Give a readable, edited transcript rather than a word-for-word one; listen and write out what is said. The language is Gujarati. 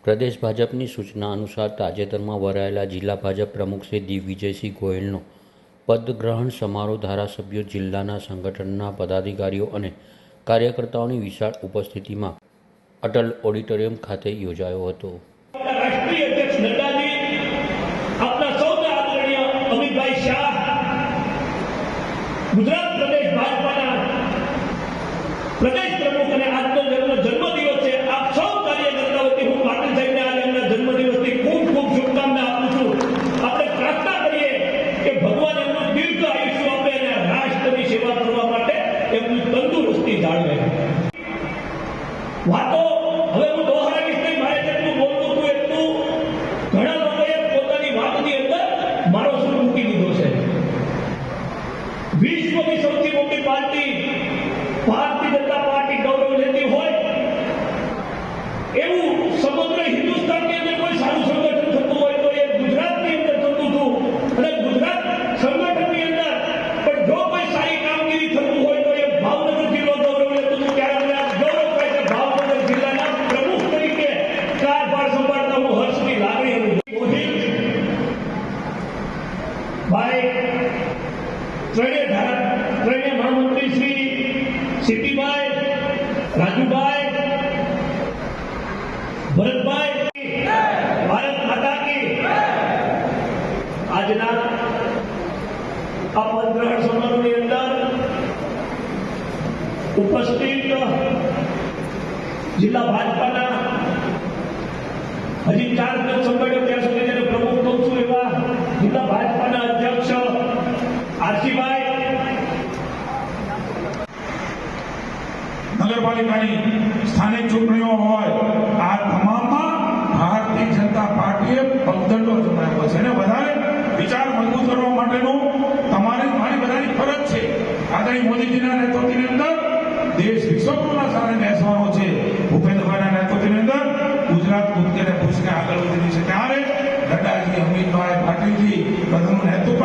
પ્રદેશ ભાજપની સૂચના અનુસાર તાજેતરમાં વરાયેલા જિલ્લા ભાજપ પ્રમુખ શ્રી દિગ્વિજયસિંહ ગોહિલનો પદગ્રહણ સમારોહ ધારાસભ્યો, જિલ્લાના સંગઠનના પદાધિકારીઓ અને કાર્યકર્તાઓની વિશાળ ઉપસ્થિતિમાં અટલ ઓડિટોરિયમ ખાતે યોજાયો હતો. રાષ્ટ્રીય અધ્યક્ષ નડ્ડાજી, આપના સૌના આદરણીય અમિતભાઈ શાહ, ગુજરાત પ્રદેશ ભાજપાના પ્રદેશ પ્રમુખ અને આજનો જન્મદિવસ છે. આપ સૌ કાર્યકર્તાઓ વતી હું પાટીલ સાહેબને આજે એમના જન્મદિવસની ખૂબ ખૂબ શુભકામના આપું છું. આપણે પ્રાર્થના કરીએ કે ભગવાન એમનું દીર્ઘ આયુષ્ય આપે અને રાષ્ટ્રની સેવા કરવા માટે એમની તંદુરસ્તી જાળવે. વાતો હવે હું દોહરાવીશ નહીં, મારે જેટલું બોલવું હતું એટલું ઘણા લોકોએ પોતાની વાતની અંદર મારો સૂર મૂકી દીધો છે. વિશ્વની સૌથી મોટી પાર્ટી ભારતીય જનતા પાર્ટી ગૌરવ લેતી હોય એવું સમગ્ર હિન્દુસ્તાનની અંદર કોઈ સારું સંગઠન થતું હોય તો એ ગુજરાતની અંદર થતું હતું. અને ગુજરાત સંગઠનની અંદર પણ જો કોઈ સારી કામગીરી થતું હોય તો એ ભાવનગર જિલ્લો ગૌરવ લેતું હતું. ત્યારે મને આ ગૌરવ થાય કે ભાવનગર જિલ્લાના પ્રમુખ તરીકે કાર્યભાર સંભાળતા હું હર્ષની લાગણી અનુભવું. ભાઈ ત્રણેય મહામંત્રી શ્રી સીટીભાઈ, રાજુભાઈ, ભરતભાઈ, ભારત માતા કી. આજના આ પદગ્રહણ સમારોહની અંદર ઉપસ્થિત જિલ્લા ભાજપાના હજી 4 પદ સંભાળ્યો ત્યાં સુધી તેને પ્રમુખ કહું છું એવા જિલ્લા ભાજપાના અધ્યક્ષ આરસીભાઈ, નગરપાલિકાની સ્થાનિક ચૂંટણીઓ હોય, આ તમામમાં ભારતીય જનતા પાર્ટીએ પગદંડો જમાવ્યો છે અને વધારે વિચાર મજબૂત કરવા માટેનું તમારી મારી બધાની ફરજ છે. આદરણીય મોદીજીના નેતૃત્વની અંદર દેશ વિશ્વગુરુના સ્થાને બેસવાનો છે. ભૂપેન્દ્રભાઈના નેતૃત્વની અંદર ગુજરાત કૂદકે ને ભૂસકે આગળ વધી છે. ત્યારે નડ્ડાજી, અમિતભાઈ, પાટીલજી બધાનું નેતૃત્વ